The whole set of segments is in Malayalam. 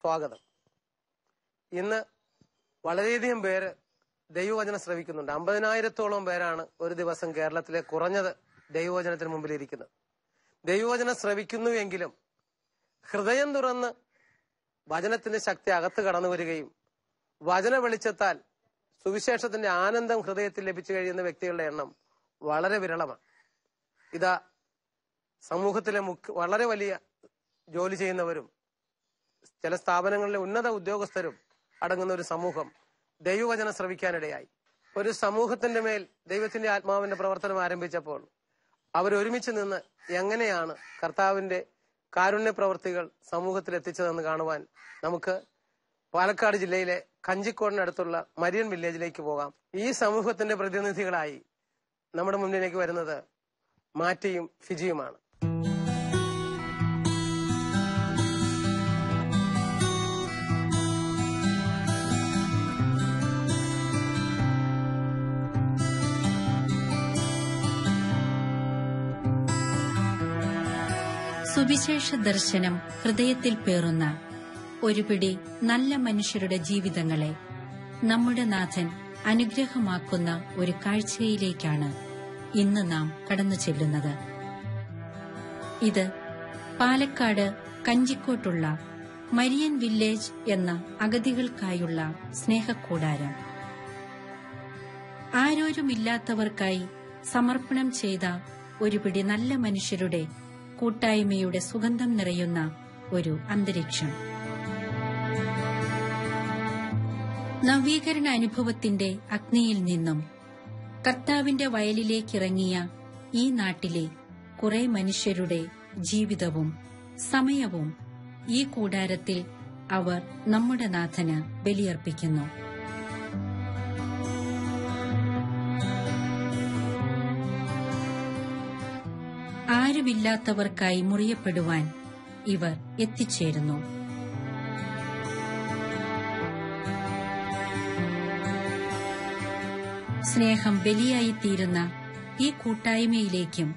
സ്വാഗതം. ഇന്ന് വളരെയധികം പേര് ദൈവവചനം ശ്രവിക്കുന്നുണ്ട്. 50,000-ഓളം പേരാണ് ഒരു ദിവസം കേരളത്തിലെ കുറഞ്ഞത് ദൈവവചനത്തിന് മുമ്പിൽ ഇരിക്കുന്നത്. ദൈവവചനം ശ്രവിക്കുന്നുവെങ്കിലും ഹൃദയം തുറന്ന് വചനത്തിന്റെ ശക്തി അകത്ത് കടന്നു വരികയും വചന വെളിച്ചത്താൽ സുവിശേഷത്തിന്റെ ആനന്ദം ഹൃദയത്തിൽ ലഭിച്ചു കഴിയുന്ന വ്യക്തികളുടെ എണ്ണം വളരെ വിരളമാണ്. ഇതാ സമൂഹത്തിലെ വളരെ വലിയ ജോലി ചെയ്യുന്നവരും ചില സ്ഥാപനങ്ങളിലെ ഉന്നത ഉദ്യോഗസ്ഥരും അടങ്ങുന്ന ഒരു സമൂഹം ദൈവവചനം ശ്രവിക്കാനിടയായി. ഒരു സമൂഹത്തിന്റെ മേൽ ദൈവത്തിന്റെ ആത്മാവിന്റെ പ്രവർത്തനം ആരംഭിച്ചപ്പോൾ അവരൊരുമിച്ച് നിന്ന് എങ്ങനെയാണ് കർത്താവിന്റെ കാരുണ്യ പ്രവർത്തികൾ സമൂഹത്തിൽ എത്തിച്ചതെന്ന് കാണുവാൻ നമുക്ക് പാലക്കാട് ജില്ലയിലെ കഞ്ചിക്കോടിനടുത്തുള്ള മരിയൻ വില്ലേജിലേക്ക് പോകാം. ഈ സമൂഹത്തിന്റെ പ്രതിനിധികളായി നമ്മുടെ മുന്നിലേക്ക് വരുന്നത് മാറ്റിയും ഫിജിയുമാണ്. സുവിശേഷ ദർശനം ഹൃദയത്തിൽ പേറുന്ന ഒരു പിടി നല്ല മനുഷ്യരുടെ ജീവിതങ്ങളെ നമ്മുടെ നാഥൻ അനുഗ്രഹമാക്കുന്ന ഒരു കാഴ്ചയിലേക്കാണ് ഇന്ന് നാം കടന്നു ചെല്ലുന്നത്. ഇത് പാലക്കാട് കഞ്ചിക്കോട്ടുള്ള മരിയൻ വില്ലേജ് എന്ന അഗതികൾക്കായുള്ള സ്നേഹക്കൂടാരം. ആരോരുമില്ലാത്തവർക്കായി സമർപ്പണം ചെയ്ത ഒരു പിടി നല്ല മനുഷ്യരുടെ കൂട്ടായ്മയുടെ സുഗന്ധം നിറയുന്ന ഒരു അന്തരീക്ഷം. നവീകരണ അനുഭവത്തിന്റെ അഗ്നിയിൽ നിന്നും കർത്താവിന്റെ വയലിലേക്കിറങ്ങിയ ഈ നാട്ടിലെ കുറെ മനുഷ്യരുടെ ജീവിതവും സമയവും ഈ കൂടാരത്തിൽ അവർ നമ്മുടെ നാഥന് ബലിയർപ്പിക്കുന്നു. ആരുമില്ലാത്തവർക്കായി മുറിയപ്പെടുവാൻ ഇവർ എത്തിച്ചേരുന്നു. സ്നേഹം ബലിയായിത്തീരുന്ന ഈ കൂട്ടായ്മയിലേക്കും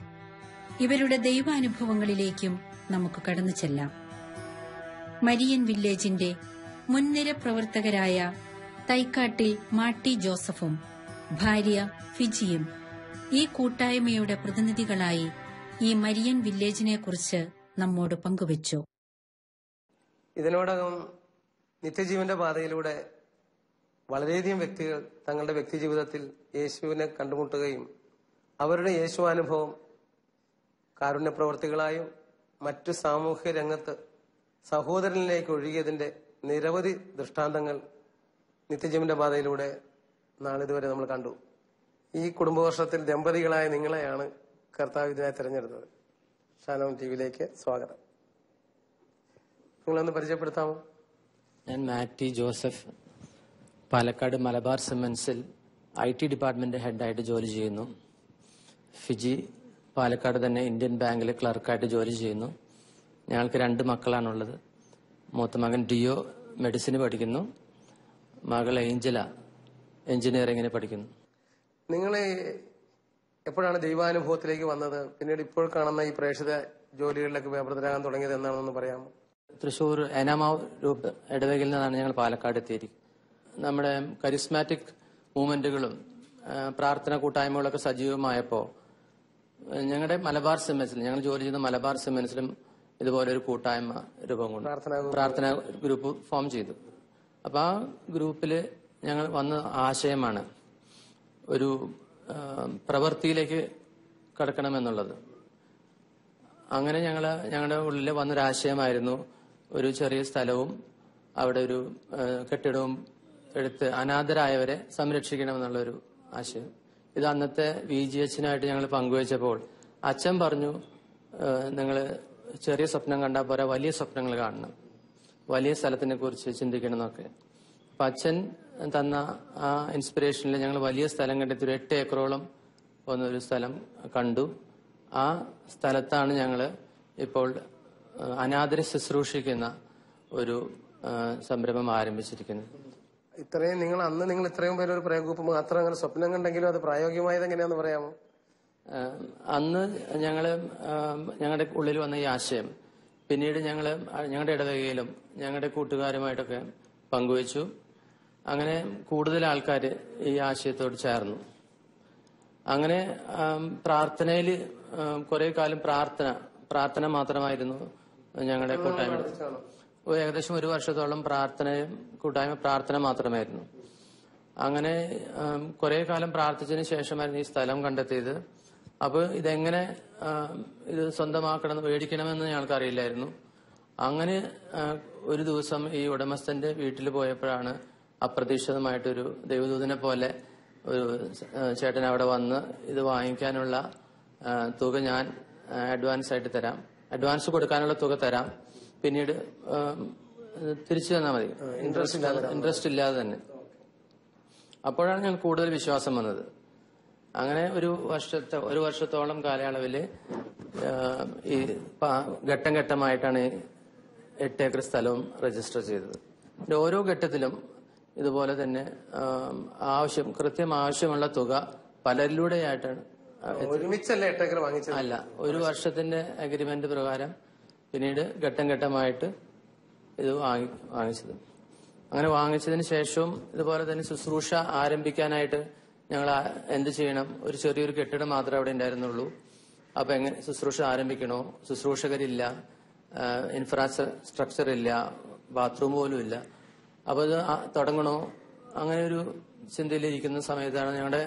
ഇവരുടെ ദൈവാനുഭവങ്ങളിലേക്കും നമുക്ക് കടന്നു ചെല്ലാം. മരിയൻ വില്ലേജിന്റെ മുൻനിര പ്രവർത്തകരായ തൈക്കാട്ടിൽ മാട്ടി ജോസഫും ഭാര്യ ഫിജിയും ഈ കൂട്ടായ്മയുടെ പ്രതിനിധികളായി ഈ മരിയൻ വില്ലേജിനെ കുറിച്ച് നമ്മോട് പങ്കുവച്ചു. ഇതിനോടകം നിത്യജീവന്റെ പാതയിലൂടെ വളരെയധികം വ്യക്തികൾ തങ്ങളുടെ വ്യക്തിജീവിതത്തിൽ യേശുവിനെ കണ്ടുമുട്ടുകയും അവരുടെ യേശുവാനുഭവം കാരുണ്യ പ്രവർത്തികളായും മറ്റു സാമൂഹ്യ രംഗത്ത് സഹോദരനിലേക്ക് ഒഴുകിയതിന്റെ നിരവധി ദൃഷ്ടാന്തങ്ങൾ നിത്യജീവന്റെ പാതയിലൂടെ നാളിതുവരെ നമ്മൾ കണ്ടു. ഈ കുടുംബവർഷത്തിൽ ദമ്പതികളായ നിങ്ങളെയാണ് കർത്താവ് ഇതിനായി തെരഞ്ഞെടുത്തത്. ഷാലോം ടിവിയിലേക്ക് സ്വാഗതം. നിങ്ങളൊന്ന് പരിചയപ്പെടുത്താമോ? ഞാൻ മാറ്റി ജോസഫ്, പാലക്കാട് മലബാർ സിമന്റ്സിൽ IT ഡിപ്പാർട്ട്മെന്റ് ഹെഡായിട്ട് ജോലി ചെയ്യുന്നു. ഫിജി പാലക്കാട് തന്നെ ഇന്ത്യൻ ബാങ്കിൽ ക്ലർക്കായിട്ട് ജോലി ചെയ്യുന്നു. ഞങ്ങൾക്ക് 2 മക്കളാണുള്ളത്. മൂത്ത മകൻ ഡിയോ മെഡിസിന് പഠിക്കുന്നു, മകൾ ഏഞ്ചല എഞ്ചിനീയറിംഗിന് പഠിക്കുന്നു. നിങ്ങൾ എപ്പോഴാണ് ദൈവാനുഭവത്തിലേക്ക് വന്നത്? പിന്നീട് ഇപ്പോൾ കാണുന്ന ഈ പ്രേക്ഷിത ജോലികളിലേക്ക് വ്യാപൃതരാകാൻ തുടങ്ങിയത് എന്നാണെന്ന് പറയാമോ? തൃശൂർ ഏനാമാവ് രൂപ ഇടവകയിൽ നിന്നാണ് ഞങ്ങൾ പാലക്കാട് എത്തിയിരിക്കുന്നത്. നമ്മുടെ കരിസ്മാറ്റിക് മൂവ്മെന്റുകളും പ്രാർത്ഥന കൂട്ടായ്മകളൊക്കെ സജീവമായപ്പോൾ ഞങ്ങളുടെ മലബാർ സിമന്റ്സിൽ, ഞങ്ങൾ ജോലി ചെയ്യുന്ന മലബാർ സിമന്റ്സിലും ഇതുപോലെ ഒരു കൂട്ടായ്മ രൂപം കൊണ്ട് പ്രാർത്ഥന ഗ്രൂപ്പ് ഫോം ചെയ്തു. അപ്പൊ ആ ഗ്രൂപ്പില് ഞങ്ങൾ വന്ന ആശയമാണ് ഒരു പ്രവൃത്തിയിലേക്ക് കടക്കണമെന്നുള്ളത്. അങ്ങനെ ഞങ്ങളുടെ ഉള്ളിൽ വന്നൊരാശയമായിരുന്നു ഒരു ചെറിയ സ്ഥലവും അവിടെ ഒരു കെട്ടിടവും എടുത്ത് അനാഥരായവരെ സംരക്ഷിക്കണമെന്നുള്ളൊരു ആശയം. ഇത് അന്നത്തെ VGHനായിട്ട് ഞങ്ങൾ പങ്കുവച്ചപ്പോൾ അച്ഛൻ പറഞ്ഞു, നിങ്ങൾ ചെറിയ സ്വപ്നം കണ്ടാൽ പോരാ, വലിയ സ്വപ്നങ്ങൾ കാണണം, വലിയ സ്ഥലത്തിനെ കുറിച്ച് ചിന്തിക്കണം എന്നൊക്കെ. അപ്പൊ അച്ഛൻ തന്ന ആ ഇൻസ്പിറേഷനിൽ ഞങ്ങൾ വലിയ സ്ഥലം കണ്ടെത്തി. ഒരു 8 ഏക്കറോളം ഒരു സ്ഥലം കണ്ടു. ആ സ്ഥലത്താണ് ഞങ്ങൾ ഇപ്പോൾ അനാഥരെ ശുശ്രൂഷിക്കുന്ന ഒരു സംരംഭം ആരംഭിച്ചിരിക്കുന്നത്. നിങ്ങൾ ഇത്രയും പേര് ഒരു പ്രയോഗൂപ്പ് മാത്രം അങ്ങനെ സ്വപ്നം കണ്ടെങ്കിലും അത് പ്രായോഗികമായത് എങ്ങനെയാന്ന് പറയാമോ? അന്ന് ഞങ്ങളുടെ ഉള്ളിൽ വന്ന ഈ ആശയം പിന്നീട് ഞങ്ങളുടെ ഇടവകയിലും ഞങ്ങളുടെ കൂട്ടുകാരുമായിട്ടൊക്കെ പങ്കുവച്ചു. അങ്ങനെ കൂടുതൽ ആൾക്കാർ ഈ ആശയത്തോട് ചേർന്നു. അങ്ങനെ പ്രാർത്ഥനയിൽ കുറെ കാലം പ്രാർത്ഥന മാത്രമായിരുന്നു ഞങ്ങളുടെ കൂട്ടായ്മ. ഏകദേശം 1 വർഷത്തോളം കൂട്ടായ്മ പ്രാർത്ഥന മാത്രമായിരുന്നു. അങ്ങനെ കുറെ കാലം പ്രാർത്ഥിച്ചതിന് ശേഷമായിരുന്നു ഈ സ്ഥലം കണ്ടെത്തിയത്. അപ്പൊ ഇതെങ്ങനെ ഇത് മേടിക്കണമെന്ന് ഞങ്ങൾക്ക് അറിയില്ലായിരുന്നു. അങ്ങനെ ഒരു ദിവസം ഈ ഉടമസ്ഥന്റെ വീട്ടിൽ പോയപ്പോഴാണ് അപ്രതീക്ഷിതമായിട്ടൊരു ദൈവദൂതനെ പോലെ ഒരു ചേട്ടൻ അവിടെ വന്ന് ഇത് വാങ്ങിക്കാനുള്ള തുക ഞാൻ അഡ്വാൻസ് ആയിട്ട് തരാം, അഡ്വാൻസ് കൊടുക്കാനുള്ള തുക തരാം, പിന്നീട് തിരിച്ചു തന്നാൽ മതി, ഇൻട്രസ്റ്റ് ഇല്ലാതെ തന്നെ. അപ്പോഴാണ് ഞങ്ങൾക്ക് കൂടുതൽ വിശ്വാസം വന്നത്. അങ്ങനെ ഒരു വർഷത്തോളം കാലയളവില് ഈ ഘട്ടം ഘട്ടമായിട്ടാണ് 8 ഏക്കർ സ്ഥലവും രജിസ്റ്റർ ചെയ്തത്. ഓരോ ഘട്ടത്തിലും ഇതുപോലെ തന്നെ കൃത്യം ആവശ്യമുള്ള തുക പലരിലൂടെയായിട്ടാണ്. ഒരുമിച്ചല്ല 8 ഏക്കർ വാങ്ങിച്ചത്, അല്ല, 1 വർഷത്തിന്റെ അഗ്രിമെന്റ് പ്രകാരം പിന്നീട് ഘട്ടം ഘട്ടമായിട്ട് ഇത് വാങ്ങിച്ചത്. അങ്ങനെ വാങ്ങിച്ചതിന് ശേഷവും ഇതുപോലെ തന്നെ ശുശ്രൂഷ ആരംഭിക്കാനായിട്ട് ഞങ്ങൾ എന്ത് ചെയ്യണം? ഒരു ചെറിയൊരു കെട്ടിടം മാത്രമേ അവിടെ ഉണ്ടായിരുന്നുള്ളൂ. അപ്പൊ എങ്ങനെ ശുശ്രൂഷ ആരംഭിക്കണോ? ശുശ്രൂഷകരില്ല, ഇൻഫ്രാസ്ട്രക്ചർ ഇല്ല, ബാത്റൂം പോലും ഇല്ല. അപ്പൊ ഇത് തുടങ്ങണോ? അങ്ങനെ ഒരു ചിന്തയിലിരിക്കുന്ന സമയത്താണ്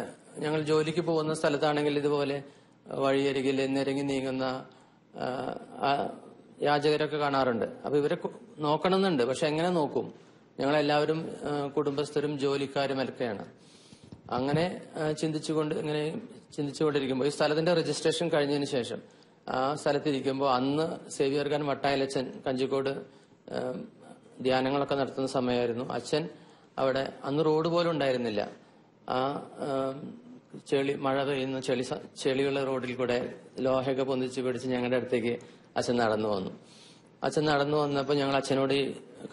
ഞങ്ങൾ ജോലിക്ക് പോകുന്ന സ്ഥലത്താണെങ്കിൽ ഇതുപോലെ വഴിയരികിൽ നിരങ്ങി നീങ്ങുന്ന യാചകരൊക്കെ കാണാറുണ്ട്. അപ്പൊ ഇവരെ നോക്കണമെന്നുണ്ട്, പക്ഷെ എങ്ങനെ നോക്കും? ഞങ്ങളെല്ലാവരും കുടുംബസ്ഥരും ജോലിക്കാരും ഒക്കെയാണ്. അങ്ങനെ ചിന്തിച്ചുകൊണ്ടിരിക്കുമ്പോൾ ഈ സ്ഥലത്തിന്റെ രജിസ്ട്രേഷൻ കഴിഞ്ഞതിന് ശേഷം ആ സ്ഥലത്തിരിക്കുമ്പോൾ അന്ന് സേവ്യർ ഖാൻ വട്ടായിലച്ചൻ കഞ്ചിക്കോട് ധ്യാനങ്ങളൊക്കെ നടത്തുന്ന സമയമായിരുന്നു. അച്ഛൻ അവിടെ അന്ന് റോഡ് പോലും ഉണ്ടായിരുന്നില്ല. ആ മഴ പെയ്യുന്ന ചെളിയുള്ള റോഡിൽ കൂടെ ലോഹയൊക്കെ പൊന്തിച്ച് പിടിച്ച് ഞങ്ങളുടെ അടുത്തേക്ക് അച്ഛൻ നടന്നു വന്നു. അച്ഛൻ നടന്നു വന്നപ്പോൾ ഞങ്ങൾ അച്ഛനോട് ഈ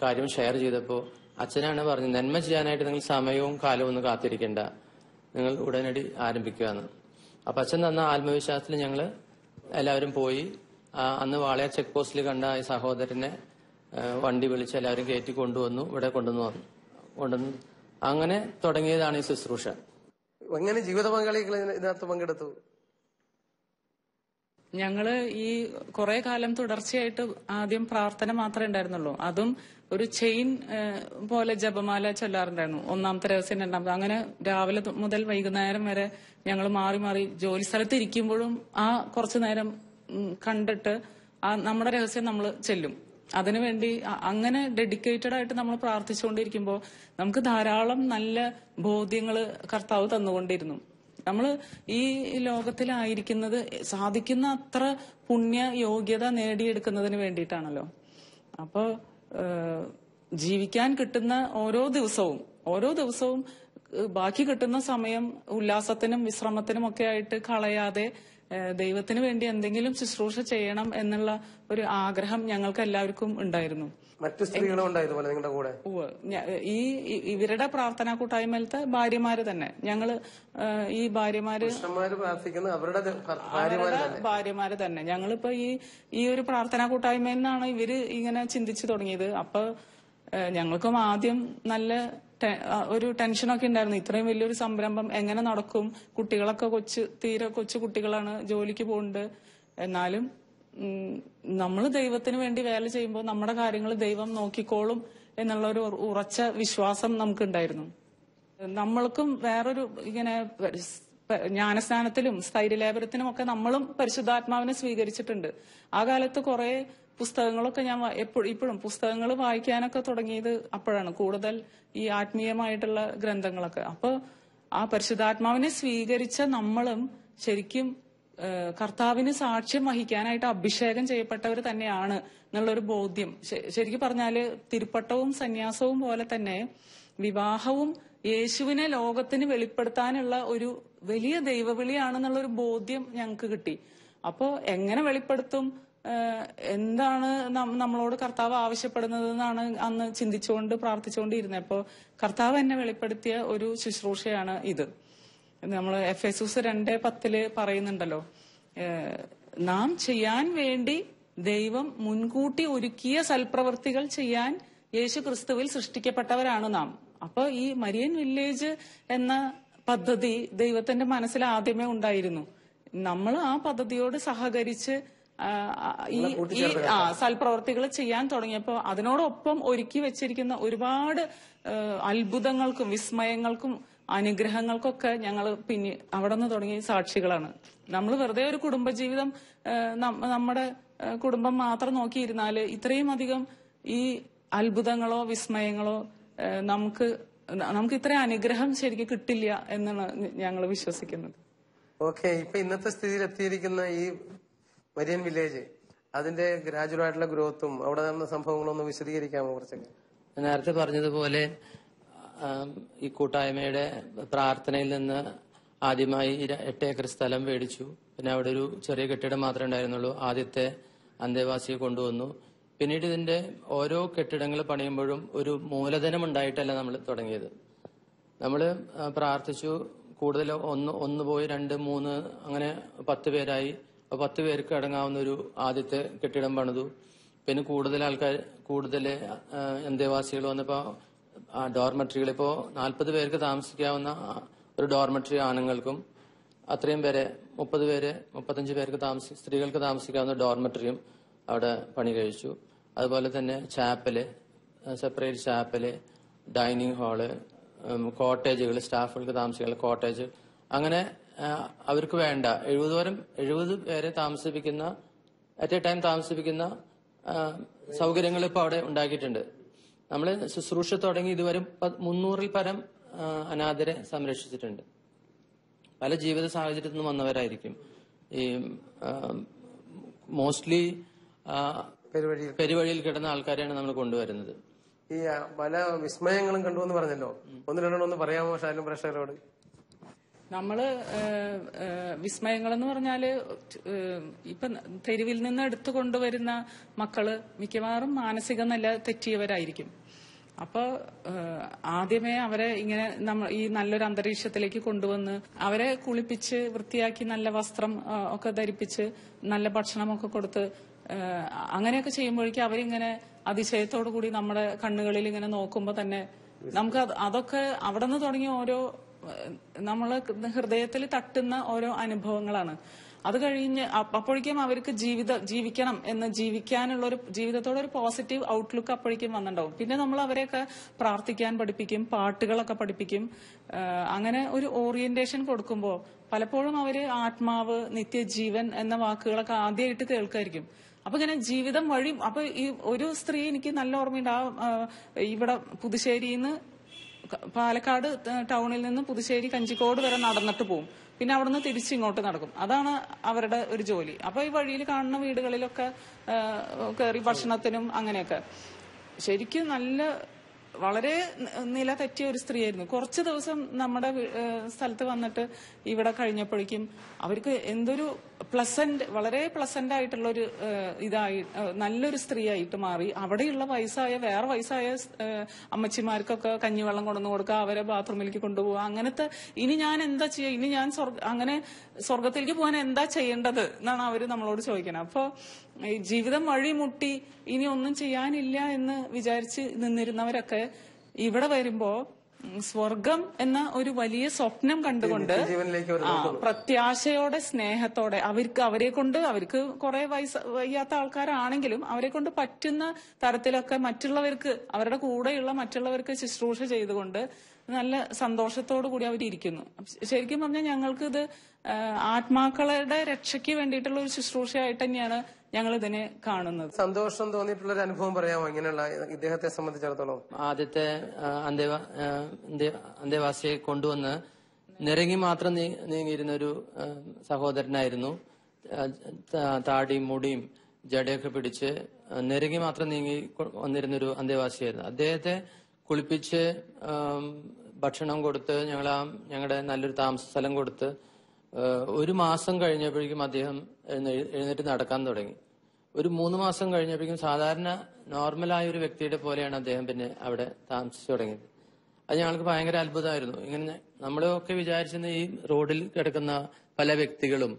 കാര്യം ഷെയർ ചെയ്തപ്പോൾ അച്ഛനാണ് പറഞ്ഞത്, നന്മ ചെയ്യാനായിട്ട് നിങ്ങൾ സമയവും കാലവും ഒന്നും കാത്തിരിക്കേണ്ട, നിങ്ങൾ ഉടനടി ആരംഭിക്കുകയെന്ന്. അപ്പൊ അച്ഛൻ തന്ന ആത്മവിശ്വാസത്തിൽ ഞങ്ങൾ എല്ലാവരും പോയി. അന്ന് വാളയാർ ചെക്ക് പോസ്റ്റിൽ കണ്ട ഈ സഹോദരനെ വണ്ടി വിളിച്ച് എല്ലാവരും കയറ്റി കൊണ്ടുവന്നു, ഇവിടെ കൊണ്ടുവന്നു. അങ്ങനെ തുടങ്ങിയതാണ് ഈ ശുശ്രൂഷ. എങ്ങനെ ജീവിത പങ്കാളികൾ ഇതിനകത്ത് പങ്കെടുത്തു? ഞങ്ങള് ഈ കുറെ കാലം തുടർച്ചയായിട്ട് ആദ്യം പ്രാർത്ഥന മാത്രമേ ഉണ്ടായിരുന്നുള്ളൂ. അതും ഒരു ചെയിൻ പോലെ ജപമാല ചൊല്ലാറുണ്ടായിരുന്നു. 1-ാമത്തെ രഹസ്യം, 2-ാമത്തെ, അങ്ങനെ രാവിലെ മുതൽ വൈകുന്നേരം വരെ ഞങ്ങൾ മാറി മാറി ജോലി സ്ഥലത്ത് ഇരിക്കുമ്പോഴും ആ കുറച്ചു നേരം കണ്ടിട്ട് നമ്മുടെ രഹസ്യം നമ്മൾ ചെല്ലും. അതിനുവേണ്ടി അങ്ങനെ ഡെഡിക്കേറ്റഡ് ആയിട്ട് നമ്മൾ പ്രാർത്ഥിച്ചുകൊണ്ടിരിക്കുമ്പോൾ നമുക്ക് ധാരാളം നല്ല ബോധ്യങ്ങള് കർത്താവ് തന്നുകൊണ്ടിരുന്നു. നമ്മൾ ഈ ലോകത്തിലായിരിക്കുന്നത് സാധിക്കുന്ന അത്ര പുണ്യ യോഗ്യത നേടിയെടുക്കുന്നതിന് വേണ്ടിയിട്ടാണല്ലോ. അപ്പൊ ജീവിക്കാൻ കിട്ടുന്ന ഓരോ ദിവസവും ബാക്കി കിട്ടുന്ന സമയം ഉല്ലാസത്തിനും വിശ്രമത്തിനും ഒക്കെ ആയിട്ട് കളയാതെ ദൈവത്തിന് വേണ്ടി എന്തെങ്കിലും ശുശ്രൂഷ ചെയ്യണം എന്നുള്ള ഒരു ആഗ്രഹം ഞങ്ങൾക്ക് എല്ലാവർക്കും ഉണ്ടായിരുന്നു. മറ്റു സ്ത്രീകളും ഉണ്ടായതുപോലെ നിങ്ങളുടെ കൂടെ? ഇവരുടെ പ്രാർത്ഥനാ കൂട്ടായ്മയിലത്തെ ഭാര്യമാര് തന്നെ, ഞങ്ങള് ഈ ഭാര്യമാര് തന്നെ ഞങ്ങളിപ്പോ ഈ ഒരു പ്രാർത്ഥനാ കൂട്ടായ്മയിൽ നിന്നാണ് ഇവര് ഇങ്ങനെ ചിന്തിച്ചു തുടങ്ങിയത്. അപ്പൊ ഞങ്ങൾക്കും ആദ്യം നല്ല ഒരു ടെൻഷനൊക്കെ ഉണ്ടായിരുന്നു. ഇത്രയും വലിയൊരു സംരംഭം എങ്ങനെ നടക്കും? കുട്ടികളൊക്കെ തീരെ കൊച്ചു കുട്ടികളാണ്, ജോലിക്ക് പോകുന്നുണ്ട്. എന്നാലും നമ്മൾ ദൈവത്തിന് വേണ്ടി വേല ചെയ്യുമ്പോൾ നമ്മുടെ കാര്യങ്ങൾ ദൈവം നോക്കിക്കോളും എന്നുള്ള ഒരു ഉറച്ച വിശ്വാസം നമുക്കുണ്ടായിരുന്നു. നമ്മൾക്കും വേറൊരു ഇങ്ങനെ ജ്ഞാനസ്നാനത്തിലും സ്ഥൈര്യലേപനത്തിനും ഒക്കെ നമ്മളും പരിശുദ്ധാത്മാവിനെ സ്വീകരിച്ചിട്ടുണ്ട്. ആ കാലത്ത് കുറെ പുസ്തകങ്ങളൊക്കെ ഞാൻ ഇപ്പോഴും പുസ്തകങ്ങൾ വായിക്കാനൊക്കെ തുടങ്ങിയത് അപ്പോഴാണ്, കൂടുതൽ ഈ ആത്മീയമായിട്ടുള്ള ഗ്രന്ഥങ്ങളൊക്കെ. അപ്പൊ ആ പരിശുദ്ധാത്മാവിനെ സ്വീകരിച്ച നമ്മളും ശരിക്കും കർത്താവിന് സാക്ഷ്യം വഹിക്കാനായിട്ട് അഭിഷേകം ചെയ്യപ്പെട്ടവർ തന്നെയാണ് എന്നുള്ളൊരു ബോധ്യം. ശരിക്കും പറഞ്ഞാല് തിരുപ്പട്ടവും സന്യാസവും പോലെ തന്നെ വിവാഹവും യേശുവിനെ ലോകത്തിന് വെളിപ്പെടുത്താനുള്ള ഒരു വലിയ ദൈവവിളിയാണെന്നുള്ളൊരു ബോധ്യം ഞങ്ങൾക്ക് കിട്ടി. അപ്പോ എങ്ങനെ വെളിപ്പെടുത്തും, എന്താണ് നമ്മളോട് കർത്താവ് ആവശ്യപ്പെടുന്നത് എന്നാണ് അന്ന് ചിന്തിച്ചുകൊണ്ട് പ്രാർത്ഥിച്ചുകൊണ്ടിരുന്നത്. അപ്പോ കർത്താവ് എന്നെ വെളിപ്പെടുത്തിയ ഒരു ശുശ്രൂഷയാണ് ഇത്. നമ്മൾ എഫെസൂസ് 2:10 പറയുന്നുണ്ടല്ലോ, നാം ചെയ്യാൻ വേണ്ടി ദൈവം മുൻകൂട്ടി ഒരുക്കിയ സൽപ്രവൃത്തികൾ ചെയ്യാൻ യേശു ക്രിസ്തുവിൽ സൃഷ്ടിക്കപ്പെട്ടവരാണ് നാം. അപ്പൊ ഈ മരിയൻ വില്ലേജ് എന്ന പദ്ധതി ദൈവത്തിന്റെ മനസ്സിൽ ആദ്യമേ ഉണ്ടായിരുന്നു. നമ്മൾ ആ പദ്ധതിയോട് സഹകരിച്ച് ഈ സൽപ്രവർത്തികൾ ചെയ്യാൻ തുടങ്ങിയപ്പോൾ അതിനോടൊപ്പം ഒരുക്കി വെച്ചിരിക്കുന്ന ഒരുപാട് അത്ഭുതങ്ങൾക്കും വിസ്മയങ്ങൾക്കും അനുഗ്രഹങ്ങൾക്കൊക്കെ ഞങ്ങൾ പിന്നെ അവിടെ നിന്ന് തുടങ്ങിയ സാക്ഷികളാണ്. നമ്മൾ വെറുതെ ഒരു കുടുംബജീവിതം നമ്മുടെ കുടുംബം മാത്രം നോക്കിയിരുന്നാല് ഇത്രയും അധികം ഈ അത്ഭുതങ്ങളോ വിസ്മയങ്ങളോ നമുക്ക് ഇത്രയും അനുഗ്രഹം ശരിക്കും കിട്ടില്ല എന്നാണ് ഞങ്ങൾ വിശ്വസിക്കുന്നത്. ഓക്കെ, ഇപ്പൊ ഇന്നത്തെ സ്ഥിതിയിൽ എത്തിയിരിക്കുന്ന ഈ മരിയൻ വില്ലേജ്, അതിന്റെ ഗ്രാജുവൽ ആയിട്ടുള്ള ഗ്രോത്തും അവിടെ നടന്ന സംഭവങ്ങളൊന്നും വിശദീകരിക്കാമോ കുറച്ചൊക്കെ? നേരത്തെ പറഞ്ഞതുപോലെ ഈ കൂട്ടായ്മയുടെ പ്രാർത്ഥനയിൽ നിന്ന് ആദ്യമായി 8 ഏക്കർ സ്ഥലം മേടിച്ചു. പിന്നെ അവിടെ ഒരു ചെറിയ കെട്ടിടം മാത്രമേ ഉണ്ടായിരുന്നുള്ളൂ. ആദ്യത്തെ അന്തേവാസിയെ കൊണ്ടുവന്നു. പിന്നീട് ഇതിന്റെ ഓരോ കെട്ടിടങ്ങൾ പണിയുമ്പോഴും ഒരു മൂലധനം ഉണ്ടായിട്ടല്ല നമ്മൾ തുടങ്ങിയത്. നമ്മൾ പ്രാർത്ഥിച്ചു. കൂടുതൽ ഒന്ന് പോയി 2, 3 അങ്ങനെ 10 പേരായി. 10 പേർക്ക് അടങ്ങാവുന്ന ഒരു ആദ്യത്തെ കെട്ടിടം പണിതു. പിന്നെ കൂടുതൽ അന്തേവാസികൾ വന്നപ്പോ ഡോർമെട്രികൾ, ഇപ്പോ 40 പേർക്ക് താമസിക്കാവുന്ന ഒരു ഡോർമെട്രി ആണുങ്ങൾക്കും അത്രയും പേരെ 30 പേര് 35 പേർക്ക് സ്ത്രീകൾക്ക് താമസിക്കാവുന്ന ഡോർമെട്രിയും അവിടെ പണി കഴിച്ചു. അതുപോലെ തന്നെ Chappell, separate Chappell, dining hall, കോട്ടേജുകൾ, സ്റ്റാഫുകൾക്ക് താമസിക്കാനുള്ള കോട്ടേജ്, അങ്ങനെ അവർക്ക് വേണ്ട 70 പേരെ താമസിപ്പിക്കുന്ന അറ്റ് എ ടൈം താമസിപ്പിക്കുന്ന സൗകര്യങ്ങൾ ഇപ്പോൾ അവിടെ ഉണ്ടാക്കിയിട്ടുണ്ട്. നമ്മൾ ശുശ്രൂഷ തുടങ്ങി ഇതുവരെ 300-ൽ പരം അനാഥരെ സംരക്ഷിച്ചിട്ടുണ്ട്. പല ജീവിത സാഹചര്യത്തിൽ നിന്നും വന്നവരായിരിക്കും. ഈ മോസ്റ്റ്ലി പെരുവഴിയിൽ കിടന്ന ആൾക്കാരെയാണ് നമ്മൾ കൊണ്ടുവരുന്നത്. ഈ പല വിസ്മയങ്ങളും കണ്ടുവെന്ന് പറഞ്ഞല്ലോ, ഒന്ന് രണ്ടെണ്ണം പറയാമോ ഷാലും പ്രേക്ഷകരോട്? നമ്മള് വിസ്മയങ്ങൾ എന്ന് പറഞ്ഞാല് ഇപ്പൊ തെരുവിൽ നിന്ന് എടുത്തു കൊണ്ടുവരുന്ന മക്കള് മിക്കവാറും മാനസിക നില തെറ്റിയവരായിരിക്കും. അപ്പൊ ആദ്യമേ അവരെ ഇങ്ങനെ ഈ നല്ലൊരു അന്തരീക്ഷത്തിലേക്ക് കൊണ്ടുവന്ന് അവരെ കുളിപ്പിച്ച് വൃത്തിയാക്കി നല്ല വസ്ത്രം ഒക്കെ ധരിപ്പിച്ച് നല്ല ഭക്ഷണമൊക്കെ കൊടുത്ത് അങ്ങനെയൊക്കെ ചെയ്യുമ്പോഴേക്കും അവരിങ്ങനെ അതിശയത്തോടു കൂടി നമ്മുടെ കണ്ണുകളിൽ ഇങ്ങനെ നോക്കുമ്പോ തന്നെ നമുക്ക് അതൊക്കെ അവിടെ നിന്ന് തുടങ്ങിയ ഓരോ നമ്മള് ഹൃദയത്തിൽ തട്ടുന്ന ഓരോ അനുഭവങ്ങളാണ്. അത് കഴിഞ്ഞ് അപ്പോഴേക്കും അവർക്ക് ജീവിക്കണം എന്ന് ജീവിക്കാനുള്ള ഒരു ജീവിതത്തോടെ ഒരു പോസിറ്റീവ് ഔട്ട്ലുക്ക് അപ്പോഴേക്കും വന്നിട്ടുണ്ടാവും. പിന്നെ നമ്മൾ അവരെയൊക്കെ പ്രാർത്ഥിക്കാൻ പഠിപ്പിക്കും, പാട്ടുകളൊക്കെ പഠിപ്പിക്കും. അങ്ങനെ ഒരു ഓറിയന്റേഷൻ കൊടുക്കുമ്പോൾ പലപ്പോഴും അവര് ആത്മാവ്, നിത്യജീവൻ എന്ന വാക്കുകളൊക്കെ ആദ്യമായിട്ട് കേൾക്കായിരിക്കും. അപ്പൊ ഇങ്ങനെ ജീവിതം വഴി അപ്പൊ ഈ ഒരു സ്ത്രീ എനിക്ക് നല്ല ഓർമ്മയുണ്ട്. ഇവിടെ പുതുശ്ശേരിന്ന് പാലക്കാട് ടൗണിൽ നിന്ന് പുതുശ്ശേരി കഞ്ചിക്കോട് വരെ നടന്നിട്ട് പോകും. പിന്നെ അവിടുന്ന് തിരിച്ചിങ്ങോട്ട് നടക്കും. അതാണ് അവരുടെ ഒരു ജോലി. അപ്പൊ ഈ വഴിയിൽ കാണുന്ന വീടുകളിലൊക്കെ കയറി ഭക്ഷണത്തിനും അങ്ങനെയൊക്കെ. ശരിക്കും വളരെ നില തെറ്റിയ ഒരു സ്ത്രീയായിരുന്നു. കുറച്ചു ദിവസം നമ്മുടെ സ്ഥലത്ത് വന്നിട്ട് ഇവിടെ കഴിഞ്ഞപ്പോഴേക്കും അവർക്ക് എന്തൊരു വളരെ പ്ലസന്റ് ആയിട്ടുള്ള ഒരു നല്ലൊരു സ്ത്രീ ആയിട്ട് മാറി. അവിടെയുള്ള വേറെ വയസ്സായ അമ്മച്ചിമാർക്കൊക്കെ കഞ്ഞിവെള്ളം കൊണ്ടുവന്ന് കൊടുക്കുക, അവരെ ബാത്റൂമിലേക്ക് കൊണ്ടുപോവുക. അങ്ങനത്തെ ഇനി ഞാൻ എന്താ ചെയ്യുക, ഇനി ഞാൻ അങ്ങനെ സ്വർഗത്തിലേക്ക് പോകാൻ എന്താ ചെയ്യേണ്ടത് എന്നാണ് അവര് നമ്മളോട് ചോദിക്കുന്നത്. അപ്പൊ ഈ ജീവിതം വഴിമുട്ടി ഇനി ഒന്നും ചെയ്യാനില്ല എന്ന് വിചാരിച്ച് നിന്നിരുന്നവരൊക്കെ ഇവിടെ വരുമ്പോ സ്വർഗം എന്ന ഒരു വലിയ സ്വപ്നം കണ്ടുകൊണ്ട് പ്രത്യാശയോടെ സ്നേഹത്തോടെ അവർക്ക് കുറെ വയ്യാത്ത ആൾക്കാരാണെങ്കിലും അവരെ കൊണ്ട് പറ്റുന്ന തരത്തിലൊക്കെ മറ്റുള്ളവർക്ക് അവരുടെ കൂടെയുള്ള മറ്റുള്ളവർക്ക് ശുശ്രൂഷ ചെയ്തുകൊണ്ട് നല്ല സന്തോഷത്തോടു കൂടി അവരിയ്ക്കുന്നു. ശരിക്കും പറഞ്ഞാൽ ഞങ്ങൾക്ക് ഇത് ആത്മാക്കളുടെ രക്ഷയ്ക്ക് വേണ്ടിയിട്ടുള്ള ഒരു ശുശ്രൂഷയായിട്ട് തന്നെയാണ് ഞങ്ങൾ ഇതിനെ കാണുന്നത്. സന്തോഷം തോന്നിയിട്ടുള്ള ഒരു അനുഭവം പറയാമോ ഇങ്ങനെയുള്ള ഇദ്ദേഹത്തെ സംബന്ധിച്ചിടത്തോളം? ആദ്യത്തെ അന്തേവാസിയെ കൊണ്ടുവന്ന് നിരങ്ങി മാത്രം നീങ്ങിയിരുന്ന ഒരു സഹോദരനായിരുന്നു. താടിയും മുടിയും ജടയൊക്കെ പിടിച്ച് നിരങ്ങി മാത്രം നീങ്ങി വന്നിരുന്നൊരു അന്തേവാസിയായിരുന്നു. അദ്ദേഹത്തെ കുളിപ്പിച്ച് ഭക്ഷണം കൊടുത്ത് ഞങ്ങളുടെ നല്ലൊരു താമസ സ്ഥലം കൊടുത്ത് 1 മാസം കഴിഞ്ഞപ്പോഴേക്കും അദ്ദേഹം എഴുന്നേറ്റ് നടക്കാൻ തുടങ്ങി. ഒരു 3 മാസം കഴിഞ്ഞപ്പോഴേക്കും സാധാരണ നോർമലായ ഒരു വ്യക്തിയുടെ പോലെയാണ് അദ്ദേഹം പിന്നെ അവിടെ താമസിച്ചു തുടങ്ങിയത്. അത് ഞങ്ങൾക്ക് ഭയങ്കര അത്ഭുതമായിരുന്നു. ഇങ്ങനെ നമ്മളൊക്കെ വിചാരിച്ചിരുന്ന ഈ റോഡിൽ കിടക്കുന്ന പല വ്യക്തികളും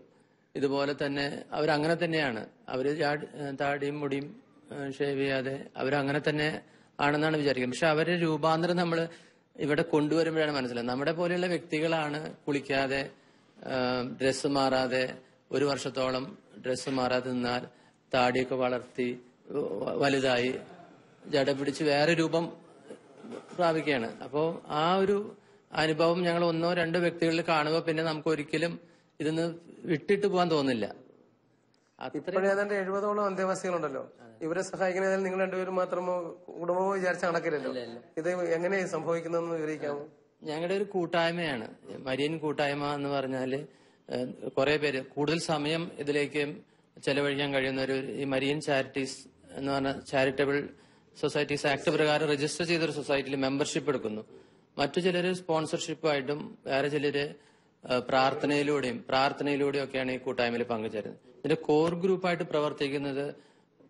ഇതുപോലെ തന്നെ അവരങ്ങനെ തന്നെയാണ്. അവര് താടിയും മുടിയും ഷേവ് ചെയ്യാതെ അവരങ്ങനെ തന്നെ ആണെന്നാണ് വിചാരിക്കുന്നത്. പക്ഷെ അവരുടെ രൂപാന്തരം നമ്മൾ ഇവിടെ കൊണ്ടുവരുമ്പോഴാണ് മനസ്സിലായത്. നമ്മുടെ പോലെയുള്ള വ്യക്തികളാണ് കുളിക്കാതെ ഡ്രസ്സ് മാറാതെ 1 വർഷത്തോളം ഡ്രസ്സ് മാറാതെ നിന്നാൽ താടിയൊക്കെ വളർത്തി വലുതായി ജട പിടിച്ച് വേറെ രൂപം പ്രാപിക്കുകയാണ്. അപ്പോൾ ആ ഒരു അനുഭവം ഞങ്ങൾ 1-2 വ്യക്തികളിൽ കാണുമ്പോൾ പിന്നെ നമുക്ക് ഒരിക്കലും ഇതിന്ന് വിട്ടിട്ട് പോകാൻ തോന്നില്ല. ഇപ്പോഴേ ഏതാണ്ട് 70ഓളം അന്തേവാസികളുണ്ടല്ലോ. ഇവരെ സഹായിക്കുന്നതിൽ നിങ്ങൾ രണ്ടുപേരും മാത്രമോ കുടുംബമോ വിചാരിച്ച നടക്കില്ലല്ലോ. ഇത് എങ്ങനെ സംഭവിക്കുന്നതെന്ന് വിവരിക്കാമോ? ഞങ്ങളുടെ ഒരു കൂട്ടായ്മയാണ് മരിയൻ കൂട്ടായ്മ എന്ന് പറഞ്ഞാല്. കുറെ പേര് കൂടുതൽ സമയം ഇതിലേക്ക് ചെലവഴിക്കാൻ കഴിയുന്ന ഈ മരിയൻ ചാരിറ്റീസ് എന്ന് പറഞ്ഞ ചാരിറ്റബിൾ സൊസൈറ്റീസ് ആക്ട് പ്രകാരം രജിസ്റ്റർ ചെയ്തൊരു സൊസൈറ്റിയിൽ മെമ്പർഷിപ്പ് എടുക്കുന്നു. മറ്റു ചിലര് സ്പോൺസർഷിപ്പായിട്ടും വേറെ ചിലര് പ്രാർത്ഥനയിലൂടെയും ഒക്കെയാണ് ഈ കൂട്ടായ്മയിൽ പങ്കുചേരുന്നത്. ഇതിന്റെ കോർ ഗ്രൂപ്പായിട്ട് പ്രവർത്തിക്കുന്നത്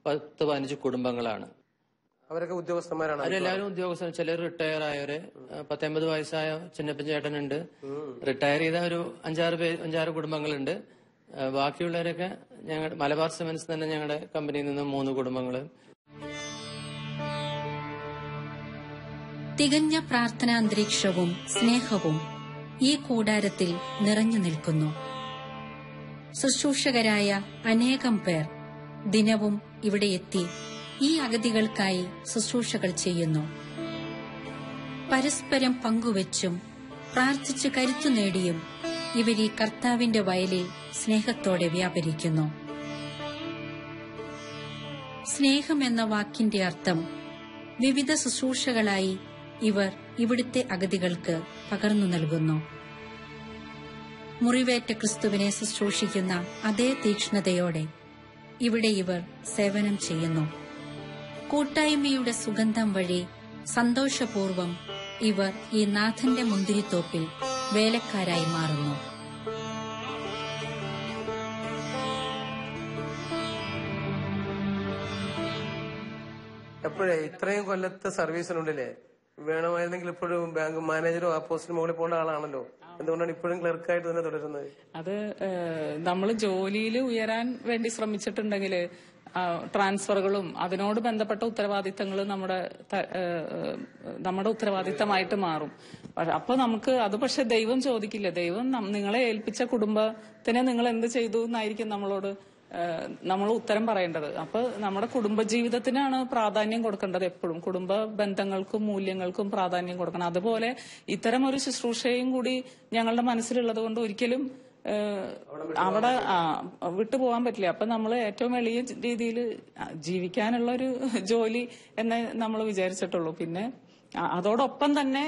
10-15 കുടുംബങ്ങളാണ്. അവരൊക്കെ ഉദ്യോഗസ്ഥന്മാരാണ്. അവരെല്ലാവരും ഉദ്യോഗസ്ഥർ. ചിലർ റിട്ടയർ ആയവര് 10-50 വയസ്സായ ചിന്നപ്പൻ ചേട്ടനുണ്ട്. റിട്ടയർ ചെയ്ത ഒരു 5-6 കുടുംബങ്ങളുണ്ട്. ബാക്കിയുള്ളവരൊക്കെ ഞങ്ങളുടെ മലബാർ സിമന്റ്സ് തന്നെ ഞങ്ങളുടെ കമ്പനിയിൽ നിന്ന് 3 കുടുംബങ്ങള്. തികഞ്ഞ പ്രാർത്ഥനാന്തരീക്ഷവും സ്നേഹവും ഈ കൂടാരത്തിൽ നിറഞ്ഞു നിൽക്കുന്നു. ശുശ്രൂഷകരായ അനേകം പേർ ദിനവും ഇവിടെ എത്തി ഈ അഗതികൾക്കായി ശുശ്രൂഷകൾ ചെയ്യുന്നു. പരസ്പരം പങ്കുവച്ചും പ്രാർത്ഥിച്ച് കരുത്തു നേടിയും ഇവർ ഈ കർത്താവിന്റെ വയലിൽ സ്നേഹത്തോടെ വ്യാപരിക്കുന്നു. സ്നേഹം എന്ന വാക്കിന്റെ അർത്ഥം വിവിധ ശുശ്രൂഷകളായി ഇവർ ഇവിടുത്തെ അഗതികൾക്ക് പകർന്നു നൽകുന്നു. മുറിവേറ്റ ക്രിസ്തുവിനെ ശുശ്രൂഷിക്കുന്ന അതേ തീക്ഷ്ണതയോടെ ഇവിടെ ഇവർ സേവനം ചെയ്യുന്നു. കൂട്ടായ്മയുടെ സുഗന്ധം വഴി സന്തോഷപൂർവം ഇവർ ഈ നാഥന്റെ മുന്തിരിത്തോപ്പിൽ വേലക്കാരായി മാറുന്നു. എപ്പോഴേ ഇത്രയും കൊല്ലത്തെ സർവീസിനുണ്ടല്ലേ വേണമായിരുന്നെങ്കിൽ ഇപ്പോഴും ബാങ്ക് മാനേജറോ ആ പോസ്റ്റിന് മുകളിൽ പോകേണ്ട ആളാണല്ലോ. എന്തുകൊണ്ടാണ് ഇപ്പോഴും ക്ലർക്കായിട്ട് തന്നെ തുടരുന്നത്? അത് നമ്മൾ ജോലിയിൽ ഉയരാൻ വേണ്ടി ശ്രമിച്ചിട്ടുണ്ടെങ്കിൽ ട്രാൻസ്ഫറുകളും അതിനോട് ബന്ധപ്പെട്ട ഉത്തരവാദിത്തങ്ങളും നമ്മുടെ ഉത്തരവാദിത്തമായിട്ട് മാറും. അപ്പൊ നമുക്ക് അത് പക്ഷെ ദൈവം ചോദിക്കില്ല. ദൈവം നിങ്ങളെ ഏൽപ്പിച്ച കുടുംബത്തിനെ നിങ്ങൾ എന്ത് ചെയ്തു എന്നായിരിക്കും നമ്മൾ ഉത്തരം പറയേണ്ടത്. അപ്പൊ നമ്മുടെ കുടുംബജീവിതത്തിനാണ് പ്രാധാന്യം കൊടുക്കേണ്ടത്. എപ്പോഴും കുടുംബ ബന്ധങ്ങൾക്കും മൂല്യങ്ങൾക്കും പ്രാധാന്യം കൊടുക്കണം. അതുപോലെ ഇത്തരം ഒരു ശുശ്രൂഷയും കൂടി ഞങ്ങളുടെ മനസ്സിലുള്ളത് കൊണ്ട് ഒരിക്കലും അവിടെ വിട്ടുപോകാൻ പറ്റില്ല. അപ്പൊ നമ്മൾ ഏറ്റവും എളിയ രീതിയിൽ ജീവിക്കാനുള്ള ഒരു ജോലി എന്നേ നമ്മൾ വിചാരിച്ചിട്ടുള്ളൂ. പിന്നെ അതോടൊപ്പം തന്നെ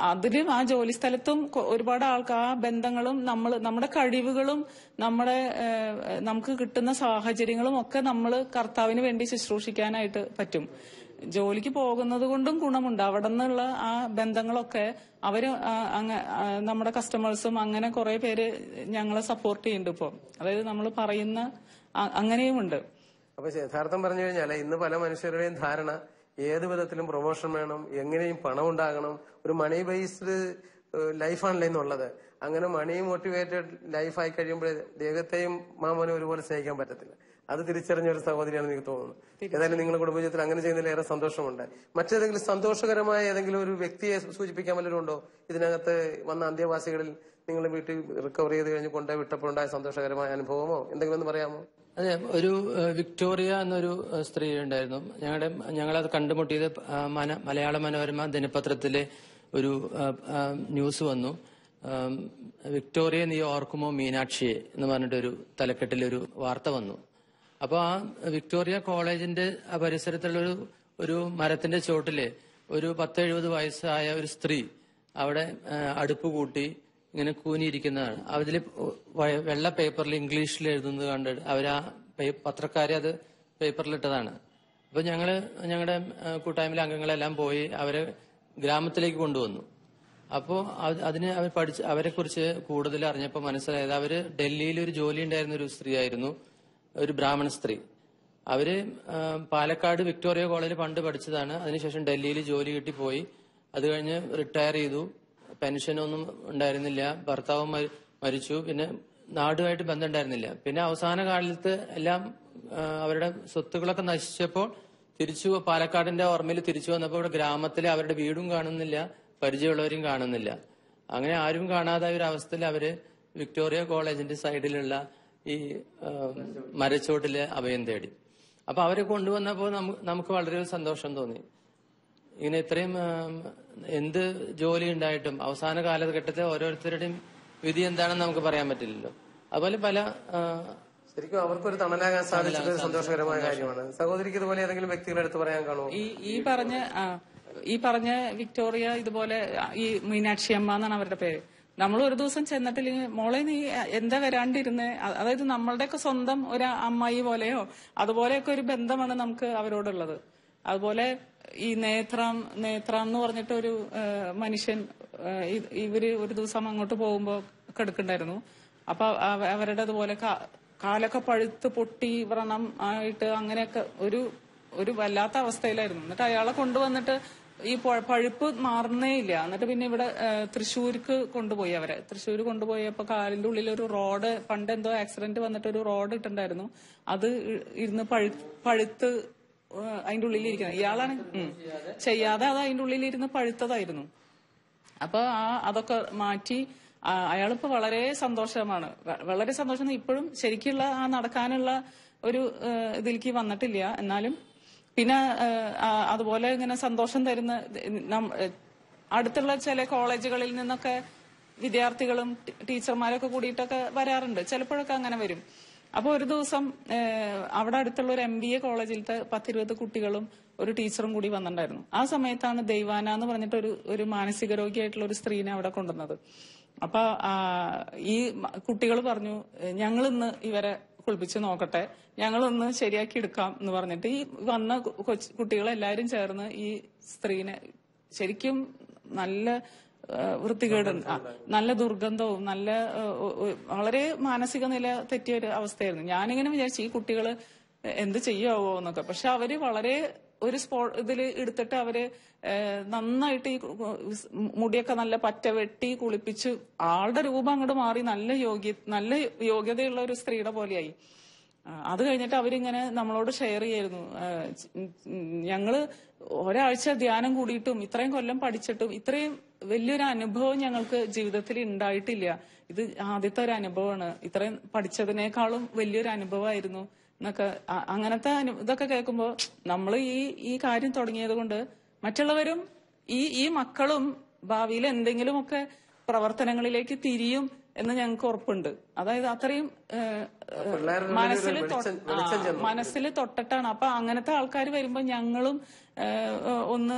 അതിലും ആ ജോലി സ്ഥലത്തും ഒരുപാട് ആൾക്കാർ ആ ബന്ധങ്ങളും നമ്മുടെ കഴിവുകളും നമുക്ക് കിട്ടുന്ന സാഹചര്യങ്ങളും ഒക്കെ നമ്മൾ കർത്താവിന് വേണ്ടി ശുശ്രൂഷിക്കാനായിട്ട് പറ്റും. ജോലിക്ക് പോകുന്നത് കൊണ്ടും ഗുണമുണ്ട്. അവിടെ നിന്നുള്ള ആ ബന്ധങ്ങളൊക്കെ നമ്മുടെ കസ്റ്റമേഴ്സും അങ്ങനെ കുറെ പേര് ഞങ്ങളെ സപ്പോർട്ട് ചെയ്യുന്നുണ്ട്. ഇപ്പൊ അതായത് നമ്മൾ പറയുന്ന അങ്ങനെയുമുണ്ട്. അപ്പൊ യഥാർത്ഥം പറഞ്ഞു കഴിഞ്ഞാൽ ഇന്ന് പല മനുഷ്യരുടെയും ധാരണ ഏത് വിധത്തിലും പ്രൊമോഷൻ വേണം, എങ്ങനെയും പണം ഉണ്ടാകണം, ഒരു മണി ബേസ്ഡ് ലൈഫാണല്ലോ ഇന്നുള്ളത്. അങ്ങനെ മണി മോട്ടിവേറ്റഡ് ലൈഫായി കഴിയുമ്പോൾ ദൈവത്തെയും മാമോനെ ഒരുപോലെ സ്നേഹിക്കാൻ പറ്റത്തില്ല. അത് തിരിച്ചറിഞ്ഞ ഒരു സഹോദരിയാണ് എനിക്ക് തോന്നുന്നത്. ഏതായാലും നിങ്ങളുടെ കുടുംബജീവിതത്തിൽ അങ്ങനെ ചെയ്യുന്നതിൽ ഏറെ സന്തോഷമുണ്ട്. മറ്റേതെങ്കിലും സന്തോഷകരമായ ഏതെങ്കിലും ഒരു വ്യക്തിയെ സൂചിപ്പിക്കാൻ വല്ലതും ഉണ്ടോ? ഇതിനകത്ത് വന്ന അന്തേവാസികളിൽ നിങ്ങൾ വീട്ടിൽ റിക്കവർ ചെയ്ത് കഴിഞ്ഞ് കൊണ്ടുപോയി വിട്ടപ്പോഴുണ്ടായ സന്തോഷകരമായ അനുഭവമോ എന്തെങ്കിലും ഒന്ന് പറയാമോ? അതെ, ഒരു വിക്ടോറിയ എന്നൊരു സ്ത്രീ ഉണ്ടായിരുന്നു. ഞങ്ങളത് കണ്ടുമുട്ടിയത് മലയാള മനോരമ ദിനപത്രത്തിലെ ഒരു ന്യൂസ് വന്നു. വിക്ടോറിയ നീ ഓർക്കുമോ മീനാക്ഷിയെ എന്ന് പറഞ്ഞിട്ടൊരു തലക്കെട്ടിലൊരു വാർത്ത വന്നു. അപ്പൊ ആ വിക്ടോറിയ കോളേജിന്റെ പരിസരത്തുള്ള ഒരു മരത്തിന്റെ ചോട്ടില് ഒരു 10-70 വയസ്സായ ഒരു സ്ത്രീ അവിടെ അടുപ്പ് കൂട്ടി ഇങ്ങനെ കൂനിയിരിക്കുന്നതാണ്. അതില് വെള്ള പേപ്പറിൽ ഇംഗ്ലീഷിൽ എഴുതുന്നത് കണ്ടിട്ട് അവരാ പത്രക്കാരെ അത് പേപ്പറിലിട്ടതാണ്. അപ്പൊ ഞങ്ങളുടെ കൂട്ടായ്മയിലെ അംഗങ്ങളെല്ലാം പോയി അവരെ ഗ്രാമത്തിലേക്ക് കൊണ്ടുവന്നു. അപ്പോ അവരെ കുറിച്ച് കൂടുതൽ അറിഞ്ഞപ്പോൾ മനസ്സിലായത് അവര് ഡൽഹിയിൽ ഒരു ജോലി ഉണ്ടായിരുന്ന ഒരു സ്ത്രീ ആയിരുന്നു, ഒരു ബ്രാഹ്മണ സ്ത്രീ. അവര് പാലക്കാട് വിക്ടോറിയ കോളേജിൽ പണ്ട് പഠിച്ചതാണ്. അതിനുശേഷം ഡൽഹിയിൽ ജോലി കിട്ടി പോയി. അത് കഴിഞ്ഞ് റിട്ടയർ ചെയ്തു. പെൻഷനൊന്നും ഉണ്ടായിരുന്നില്ല. ഭർത്താവും മരിച്ചു. പിന്നെ നാടുമായിട്ട് ബന്ധമുണ്ടായിരുന്നില്ല. പിന്നെ അവസാന കാലത്ത് എല്ലാം അവരുടെ സ്വത്തുക്കളൊക്കെ നശിച്ചപ്പോൾ പാലക്കാടിന്റെ ഓർമ്മയിൽ തിരിച്ചു വന്നപ്പോൾ ഇവിടെ ഗ്രാമത്തിലെ അവരുടെ വീടും കാണുന്നില്ല, പരിചയമുള്ളവരും കാണുന്നില്ല. അങ്ങനെ ആരും കാണാതായ ഒരു അവസ്ഥയിൽ അവര് വിക്ടോറിയ കോളേജിന്റെ സൈഡിലുള്ള ഈ മരച്ചോട്ടിലെ അഭയം തേടി. അപ്പൊ അവരെ കൊണ്ടുവന്നപ്പോൾ നമുക്ക് വളരെ സന്തോഷം തോന്നി. ഇങ്ങനെ ഇത്രയും എന്ത് ജോലി ഉണ്ടായിട്ടും അവസാന കാലഘട്ടത്തിൽ ഓരോരുത്തരുടെയും വിധി എന്താണെന്ന് നമുക്ക് പറയാൻ പറ്റില്ലല്ലോ. അതുപോലെ പല ശരിക്കും അവർക്കൊരു തണലാകാൻ സാധിച്ചത് സന്തോഷകരമായ കാര്യമാണ്. സഹോദരിക്ക് ഇതുപോലെ ഏതെങ്കിലും വ്യക്തികളെ എടുത്ത് പറയാൻ കാണുമോ? ഈ പറഞ്ഞ വിക്ടോറിയ, ഇതുപോലെ ഈ മീനാക്ഷി അമ്മ എന്നാണ് അവരുടെ പേര്. നമ്മൾ ഒരു ദിവസം ചെന്നിട്ടില്ലെങ്കിൽ മോളെ നീ എന്താ വരാണ്ടിരുന്നേ, അതായത് നമ്മളുടെയൊക്കെ സ്വന്തം ഒരു അമ്മായി പോലെയോ അതുപോലെയൊക്കെ ഒരു ബന്ധമാണ് നമുക്ക് അവരോടുള്ളത്. അതുപോലെ ഈ നേത്രം എന്ന് പറഞ്ഞിട്ട് ഒരു മനുഷ്യൻ, ഇവര് ഒരു ദിവസം അങ്ങോട്ട് പോകുമ്പോ കിടക്കണ്ടായിരുന്നു. അപ്പൊ അവരുടെ അതുപോലെ കാലൊക്കെ പഴുത്ത് പൊട്ടി വ്രണം ആയിട്ട് അങ്ങനെയൊക്കെ ഒരു വല്ലാത്ത അവസ്ഥയിലായിരുന്നു. എന്നിട്ട് അയാളെ കൊണ്ടുവന്നിട്ട് ഈ പഴുപ്പ് മാറുന്നേ ഇല്ല. എന്നിട്ട് പിന്നെ ഇവിടെ തൃശ്ശൂർക്ക് കൊണ്ടുപോയി. തൃശ്ശൂർ കൊണ്ടുപോയപ്പോ കാലിന്റെ ഉള്ളിൽ ഒരു റോഡ്, പണ്ട് എന്തോ ആക്സിഡന്റ് വന്നിട്ട് ഒരു റോഡ് ഇട്ടുണ്ടായിരുന്നു, അത് ഇരുന്ന് പഴുത്ത് അതിന്റെ ഉള്ളിലിരിക്കുന്നത്. ഇയാളാണ് ചെയ്യാതെ അത് അതിന്റെ ഉള്ളിലിരുന്ന് പഴുത്തതായിരുന്നു. അപ്പൊ അതൊക്കെ മാറ്റി അയാളിപ്പോ വളരെ സന്തോഷമാണ്. വളരെ സന്തോഷം. ഇപ്പോഴും ശരിക്കുള്ള നടക്കാനുള്ള ഒരു ഇതിലേക്ക് വന്നിട്ടില്ല. എന്നാലും പിന്നെ അതുപോലെ ഇങ്ങനെ സന്തോഷം തരുന്ന അടുത്തുള്ള ചില കോളേജുകളിൽ നിന്നൊക്കെ വിദ്യാർത്ഥികളും ടീച്ചർമാരൊക്കെ കൂടിയിട്ടൊക്കെ വരാറുണ്ട്. ചിലപ്പോഴൊക്കെ അങ്ങനെ വരും. അപ്പൊ ഒരു ദിവസം അവിടെ അടുത്തുള്ള ഒരു MBA കോളേജിലത്തെ 10-20 കുട്ടികളും ഒരു ടീച്ചറും കൂടി വന്നിട്ടുണ്ടായിരുന്നു. ആ സമയത്താണ് ദൈവാന എന്ന് പറഞ്ഞിട്ട് ഒരു മാനസിക രോഗിയായിട്ടുള്ള ഒരു സ്ത്രീനെ അവിടെ കൊണ്ടുവന്നത്. അപ്പൊ ഈ കുട്ടികൾ പറഞ്ഞു, ഞങ്ങളിന്ന് ഇവരെ കുളിപ്പിച്ച് നോക്കട്ടെ, ഞങ്ങളൊന്ന് ശരിയാക്കി എടുക്കാം എന്ന് പറഞ്ഞിട്ട് ഈ വന്ന കുട്ടികളെല്ലാരും ചേർന്ന് ഈ സ്ത്രീനെ ശരിക്കും നല്ല വൃത്തികേട്, നല്ല ദുർഗന്ധവും വളരെ മാനസിക നില തെറ്റിയ ഒരു അവസ്ഥയായിരുന്നു. ഞാനിങ്ങനെ വിചാരിച്ചു ഈ കുട്ടികള് എന്ത് ചെയ്യാവോ എന്നൊക്കെ. പക്ഷെ അവര് വളരെ ഒരു ഇതിൽ എടുത്തിട്ട് അവര് നന്നായിട്ട് ഈ മുടിയൊക്കെ നല്ല പറ്റ വെട്ടി കുളിപ്പിച്ച് ആളുടെ രൂപം അങ്ങോട്ട് മാറി നല്ല യോഗ്യതയുള്ള ഒരു സ്ത്രീയുടെ പോലെയായി. അത് കഴിഞ്ഞിട്ട് അവരിങ്ങനെ നമ്മളോട് ഷെയർ ചെയ്യായിരുന്നു, ഞങ്ങള് ഒരാഴ്ച ധ്യാനം കൂടിയിട്ടും ഇത്രയും കൊല്ലം പഠിച്ചിട്ടും ഇത്രയും വലിയൊരു അനുഭവം ഞങ്ങൾക്ക് ജീവിതത്തിൽ ഉണ്ടായിട്ടില്ല. ഇത് ആദ്യത്തെ ഒരു അനുഭവമാണ്, ഇത്രയും പഠിച്ചതിനേക്കാളും വലിയൊരു അനുഭവമായിരുന്നു എന്നൊക്കെ. അങ്ങനത്തെ ഇതൊക്കെ കേൾക്കുമ്പോ നമ്മൾ ഈ കാര്യം തുടങ്ങിയത് കൊണ്ട് മറ്റുള്ളവരും ഈ മക്കളും ഭാവിയിൽ എന്തെങ്കിലുമൊക്കെ പ്രവർത്തനങ്ങളിലേക്ക് തിരിയും എന്ന് ഞങ്ങൾക്ക് ഉറപ്പുണ്ട്. അതായത് അത്രയും മനസ്സിൽ തൊട്ടിട്ടാണ്. അപ്പൊ അങ്ങനത്തെ ആൾക്കാർ വരുമ്പോ ഞങ്ങളും ഒന്ന്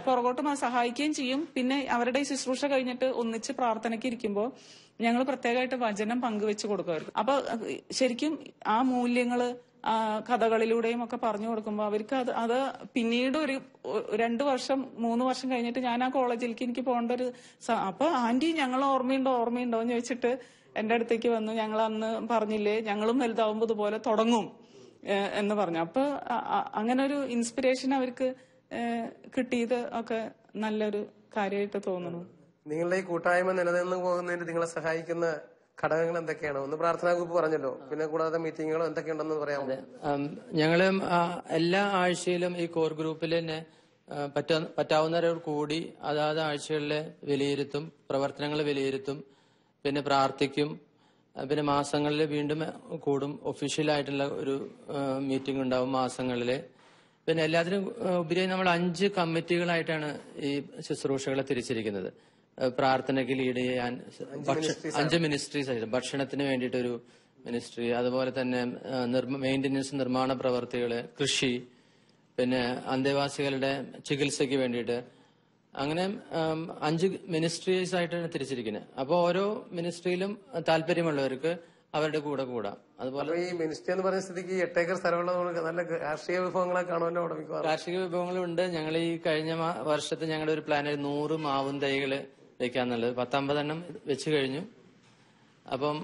പുറകോട്ട് സഹായിക്കുകയും ചെയ്യും. പിന്നെ അവരുടെ ഈ ശുശ്രൂഷ കഴിഞ്ഞിട്ട് ഒന്നിച്ച് പ്രാർത്ഥനയ്ക്ക് ഇരിക്കുമ്പോ ഞങ്ങൾ പ്രത്യേകമായിട്ട് വചനം പങ്കുവെച്ച് കൊടുക്കുമായിരുന്നു. അപ്പൊ ശരിക്കും ആ മൂല്യങ്ങള് കഥകളിലൂടെയും ഒക്കെ പറഞ്ഞു കൊടുക്കുമ്പോൾ അവർക്ക് അത് പിന്നീട് ഒരു 2 വർഷം 3 വർഷം കഴിഞ്ഞിട്ട് ഞാൻ ആ കോളേജിലേക്ക് എനിക്ക് പോകേണ്ട ഒരു അപ്പൊ ആന്റി ഞങ്ങൾ ഓർമ്മയുണ്ടോ എന്ന് ചോദിച്ചിട്ട് എന്റെ അടുത്തേക്ക് വന്നു. ഞങ്ങൾ അന്ന് പറഞ്ഞില്ലേ ഞങ്ങളും വലുതാവുമ്പോ ഇതുപോലെ തുടങ്ങും എന്ന് പറഞ്ഞു. അപ്പൊ അങ്ങനെ ഒരു ഇൻസ്പിറേഷൻ അവർക്ക് കിട്ടിയത് ഒക്കെ നല്ലൊരു കാര്യമായിട്ട് തോന്നുന്നു. നിങ്ങളുടെ ഈ കൂട്ടായ്മ നിലനിന്ന് പോകുന്നതിന് നിങ്ങളെ സഹായിക്കുന്ന ഘടകങ്ങൾ എന്തൊക്കെയാണ്? ഒന്ന് പ്രാർത്ഥനാ ഗ്രൂപ്പ് പറഞ്ഞല്ലോ, പിന്നെ കൂടാതെ മീറ്റിങ്ങുകളോ എന്തൊക്കെയുണ്ടെന്ന് പറയാമോ? ഞങ്ങള് എല്ലാ ആഴ്ചയിലും ഈ കോർ ഗ്രൂപ്പിൽ തന്നെ പറ്റാവുന്നവരോട് കൂടി അതാത് ആഴ്ചകളിലെ വിലയിരുത്തും, പ്രവർത്തനങ്ങൾ വിലയിരുത്തും, പിന്നെ പ്രാർത്ഥിക്കും. പിന്നെ മാസങ്ങളിൽ വീണ്ടും കൂടും. ഒഫീഷ്യലായിട്ടുള്ള ഒരു മീറ്റിംഗ് ഉണ്ടാവും മാസങ്ങളില്. പിന്നെ എല്ലാത്തിനും ഉപരിയായി നമ്മൾ 5 കമ്മിറ്റികളായിട്ടാണ് ഈ ശുശ്രൂഷകളെ തിരിച്ചിരിക്കുന്നത്. പ്രാർത്ഥനയ്ക്ക് ലീഡ് ചെയ്യാൻ 5 മിനിസ്ട്രീസ് ആയിട്ട്, ഭക്ഷണത്തിന് വേണ്ടിയിട്ടൊരു മിനിസ്ട്രി, അതുപോലെ തന്നെ മെയിന്റനൻസ്, നിർമ്മാണ പ്രവർത്തികള്, കൃഷി, പിന്നെ അന്തേവാസികളുടെ ചികിത്സയ്ക്ക് വേണ്ടിയിട്ട്, അങ്ങനെ 5 മിനിസ്ട്രീസ് ആയിട്ടാണ് തിരിച്ചിരിക്കുന്നത്. അപ്പോൾ ഓരോ മിനിസ്ട്രിയിലും താല്പര്യമുള്ളവർക്ക് അവരുടെ കൂടെ കൂടാം. അതുപോലെ ഈ മിനിസ്ട്രി എന്ന് പറയുന്ന സ്ഥിതിക്ക് 8 ഏക്കർ സ്ഥലമുള്ള നല്ല കാർഷിക വിഭവങ്ങളൊക്കെ കാണുമല്ലോ അവിടെ? കാർഷിക വിഭവങ്ങളുണ്ട്. ഞങ്ങൾ ഈ കഴിഞ്ഞ വർഷത്തെ ഞങ്ങളുടെ ഒരു പ്ലാൻ 100 മാവും തൈകള് വെക്കാന്നുള്ളത് 10-50 എണ്ണം വെച്ച് കഴിഞ്ഞു. അപ്പം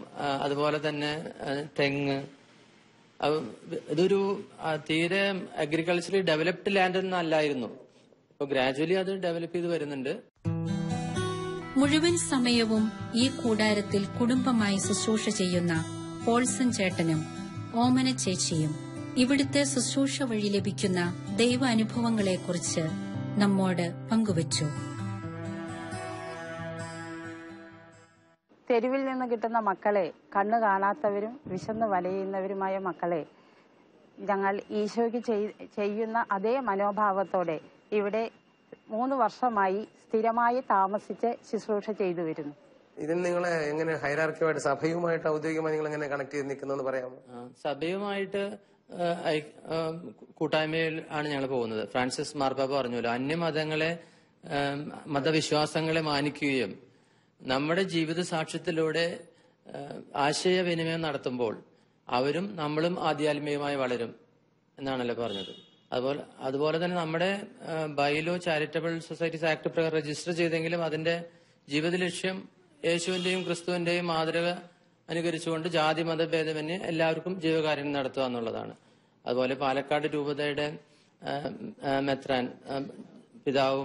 അതുപോലെ തന്നെ തെങ്ങ്, ഇതൊരു തീരെ അഗ്രികൾച്ചറലി ഡെവലപ്ഡ് ലാൻഡ് ഒന്നും അല്ലായിരുന്നു. ഇപ്പൊ ഗ്രാജുവലി അത് ഡെവലപ്പ് ചെയ്ത് വരുന്നുണ്ട്. മുഴുവൻ സമയവും ഈ കൂടാരത്തിൽ കുടുംബമായി ശുശ്രൂഷ ചെയ്യുന്ന പോൾസൺ ചേട്ടനും ഓമന ചേച്ചിയും ഇവിടുത്തെ ശുശ്രൂഷ വഴി ലഭിക്കുന്ന ദൈവ അനുഭവങ്ങളെക്കുറിച്ച് നമ്മോട് പങ്കുവച്ചു. തെരുവിൽ നിന്ന് കിട്ടുന്ന മക്കളെ, കണ്ണു കാണാത്തവരും വിശന്ന് വലയുന്നവരുമായ മക്കളെ ഞങ്ങൾ ഈശോയ്ക്ക് ചെയ്യുന്ന അതേ മനോഭാവത്തോടെ ഇവിടെ 3 വർഷമായി സ്ഥിരമായി താമസിച്ച് ശുശ്രൂഷ ചെയ്തു വരുന്നു. ഇതിന് നിങ്ങളെ എങ്ങനെ ഹൈറാർക്കിയുമായിട്ട്, സഭയുമായിട്ട് ഔദ്യോഗികമായി നിങ്ങൾ എങ്ങനെ കണക്ട് ചെയ്ത് നിൽക്കുന്നു പറയാമോ? സഭയുമായിട്ട് കൂട്ടായ്മയിൽ ആണ് ഞങ്ങൾ പോകുന്നത്. ഫ്രാൻസിസ് മാർപ്പാപ്പ പറഞ്ഞല്ലോ, അന്യമതങ്ങളെ, മതവിശ്വാസങ്ങളെ മാനിക്കുകയും നമ്മുടെ ജീവിത സാക്ഷ്യത്തിലൂടെ ആശയവിനിമയം നടത്തുമ്പോൾ അവരും നമ്മളും ആധ്യാത്മികമായി വളരും എന്നാണല്ലോ പറഞ്ഞത്. അതുപോലെ തന്നെ നമ്മുടെ ബൈലോ ചാരിറ്റബിൾ സൊസൈറ്റീസ് ആക്ട് പ്രകാരം രജിസ്റ്റർ ചെയ്തെങ്കിലും അതിന്റെ ജീവിത ലക്ഷ്യം യേശുവിന്റെയും ക്രിസ്തുവിന്റെയും മാതൃക അനുകരിച്ചുകൊണ്ട് ജാതി മതഭേദമന്യേ എല്ലാവർക്കും ജീവകാരുണ്യം നടത്തുക എന്നുള്ളതാണ്. അതുപോലെ പാലക്കാട് രൂപതയുടെ മെത്രാൻ പിതാവ്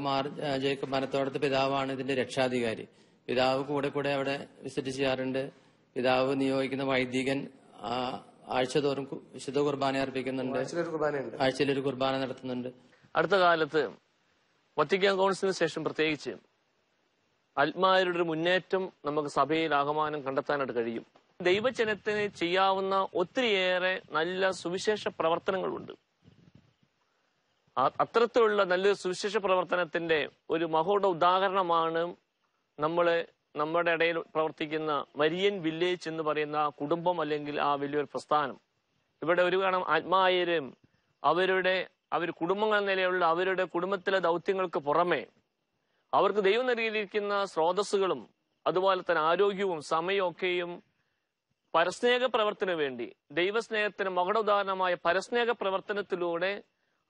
ജേക്കബ് മനത്തോടത്ത് പിതാവാണ് ഇതിന്റെ രക്ഷാധികാരി. പിതാവ് കൂടെ അവിടെ വിസിറ്റ് ചെയ്യാറുണ്ട്. പിതാവ് നിയോഗിക്കുന്ന വൈദികൻ ആഴ്ചതോറും വിശുദ്ധ കുർബാന അർപ്പിക്കുന്നുണ്ട്, ആഴ്ചയിലൊരു കുർബാന നടത്തുന്നുണ്ട്. അടുത്ത കാലത്ത് വത്തിക്കാൻ കൗൺസിലിന് ശേഷം പ്രത്യേകിച്ച് ആത്മാരുടെ ഒരു മുന്നേറ്റം നമുക്ക് സഭയിൽ ആഹ്വാനം കണ്ടെത്താനായിട്ട് കഴിയും. ദൈവജനത്തിന് ചെയ്യാവുന്ന ഒത്തിരിയേറെ നല്ല സുവിശേഷ പ്രവർത്തനങ്ങളുണ്ട്. അത്തരത്തിലുള്ള നല്ലൊരു സുവിശേഷ പ്രവർത്തനത്തിന്റെ ഒരു മഹോട ഉദാഹരണമാണ് നമ്മുടെ ഇടയിൽ പ്രവർത്തിക്കുന്ന മരിയൻ വില്ലേജ് എന്ന് പറയുന്ന കുടുംബം, അല്ലെങ്കിൽ ആ വലിയൊരു പ്രസ്ഥാനം. ഇവിടെ ഒരു കാണാം ആത്മായരും അവർ കുടുംബങ്ങൾ നിലയുള്ള അവരുടെ കുടുംബത്തിലെ ദൗത്യങ്ങൾക്ക് പുറമെ അവർക്ക് ദൈവം നൽകിയിരിക്കുന്ന സ്രോതസ്സുകളും അതുപോലെ തന്നെ ആരോഗ്യവും സമയവും ഒക്കെയും പരസ്നേഹ പ്രവർത്തനത്തിന് വേണ്ടി, ദൈവസ്നേഹത്തിന് മകുട ഉദാഹരണമായ പരസ്നേഹ പ്രവർത്തനത്തിലൂടെ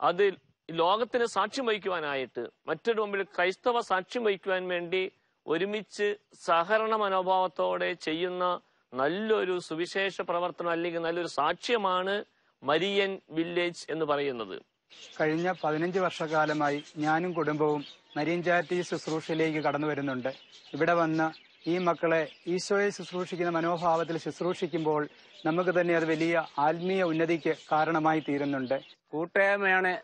അത് ലോകത്തിന് സാക്ഷ്യം വഹിക്കുവാനായിട്ട്, മറ്റൊരു മുമ്പിൽ ക്രൈസ്തവ സാക്ഷ്യം വഹിക്കുവാൻ വേണ്ടി ഒരുമിച്ച് സഹകരണ മനോഭാവത്തോടെ ചെയ്യുന്ന നല്ലൊരു സുവിശേഷ പ്രവർത്തനം അല്ലെങ്കിൽ നല്ലൊരു സാക്ഷ്യമാണ് മരിയൻ വില്ലേജ് എന്ന് പറയുന്നത്. കഴിഞ്ഞ 15 വർഷക്കാലമായി ഞാനും കുടുംബവും മരിയൻ ചാരിറ്റി ശുശ്രൂഷയിലേക്ക് കടന്നു വരുന്നുണ്ട്. ഇവിടെ വന്ന് ഈ മക്കളെ ഈശോയെ ശുശ്രൂഷിക്കുന്ന മനോഭാവത്തിൽ ശുശ്രൂഷിക്കുമ്പോൾ നമുക്ക് തന്നെ അത് വലിയ ആത്മീയ ഉന്നതിക്ക് കാരണമായി തീരുന്നുണ്ട്. കൂട്ടായ്മയാണ്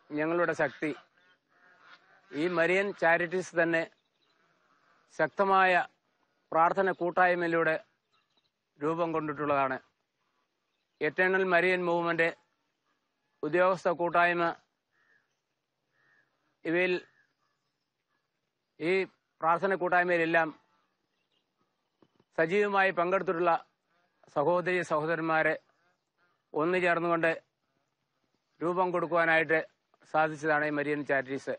ഞങ്ങളുടെ ശക്തി. ഈ മരിയൻ ചാരിറ്റീസ് തന്നെ ശക്തമായ പ്രാർത്ഥന കൂട്ടായ്മയിലൂടെ രൂപം കൊണ്ടിട്ടുള്ളതാണ്. എറ്റേണൽ മരിയൻ മൂവ്മെന്റ്, ഉദ്യോഗസ്ഥ കൂട്ടായ്മ, ഇവയിൽ ഈ പ്രാർത്ഥന കൂട്ടായ്മയിലെല്ലാം സജീവമായി പങ്കെടുത്തിട്ടുള്ള സഹോദരി സഹോദരന്മാരെ ഒന്നു ചേർന്നുകൊണ്ട് രൂപം കൊടുക്കുവാനായിട്ട് സാധിച്ചതാണ് ഈ മരിയൻ ചാരിറ്റീസ്.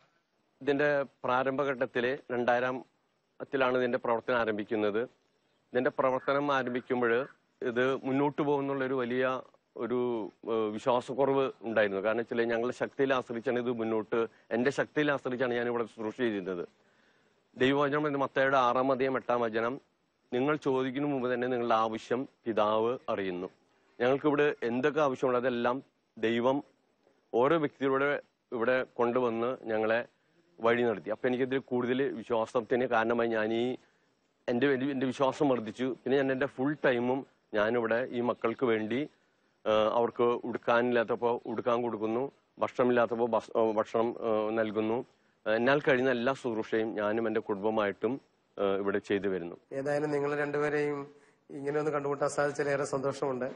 ഇതിന്റെ പ്രാരംഭഘട്ടത്തില് 2000-ത്തിലാണ് ഇതിന്റെ പ്രവർത്തനം ആരംഭിക്കുന്നത്. ഇതിന്റെ പ്രവർത്തനം ആരംഭിക്കുമ്പോൾ ഇത് മുന്നോട്ട് പോകുന്നുള്ളൊരു വലിയ ഒരു വിശ്വാസക്കുറവ് ഉണ്ടായിരുന്നു. കാരണം വെച്ചാൽ ഞങ്ങളുടെ ശക്തിയിൽ ആശ്രയിച്ചാണ് ഇത് മുന്നോട്ട്, എന്റെ ശക്തിയിൽ ആശ്രയിച്ചാണ് ഞാൻ ഇവിടെ ശുശ്രൂഷ ചെയ്തിരുന്നത്. ദൈവവചനം എന്ന് മത്തായിയുടെ 6-8 നിങ്ങൾ ചോദിക്കുന്ന മുമ്പ് തന്നെ നിങ്ങളുടെ ആവശ്യം പിതാവ് അറിയുന്നു. ഞങ്ങൾക്കിവിടെ എന്തൊക്കെ ആവശ്യമുണ്ടോ അതെല്ലാം ദൈവം ഓരോ വ്യക്തിയുടെ ഇവിടെ കൊണ്ടുവന്ന് ഞങ്ങളെ വഴി നടത്തി. അപ്പൊ എനിക്കിതിൽ കൂടുതൽ വിശ്വാസത്തിന് കാരണമായി ഞാൻ എന്റെ വിശ്വാസം വർദ്ധിച്ചു. പിന്നെ ഞാൻ എന്റെ ഫുൾ ടൈമും ഞാനിവിടെ ഈ മക്കൾക്ക് വേണ്ടി അവർക്ക് ഉടുക്കാനില്ലാത്തപ്പോൾ ഉടുക്കാൻ കൊടുക്കുന്നു, ഭക്ഷണമില്ലാത്തപ്പോൾ ഭക്ഷണം നൽകുന്നു. എന്നാൽ കഴിയുന്ന എല്ലാ ശുശ്രൂഷയും ഞാനും എന്റെ കുടുംബമായിട്ടും ഇവിടെ ചെയ്തു വരുന്നു. ഏതായാലും നിങ്ങൾ രണ്ടുപേരെയും ഇങ്ങനെ ഒന്ന് കണ്ടുമുട്ടാൻ സാധിച്ചാൽ ഏറെ സന്തോഷമുണ്ട്.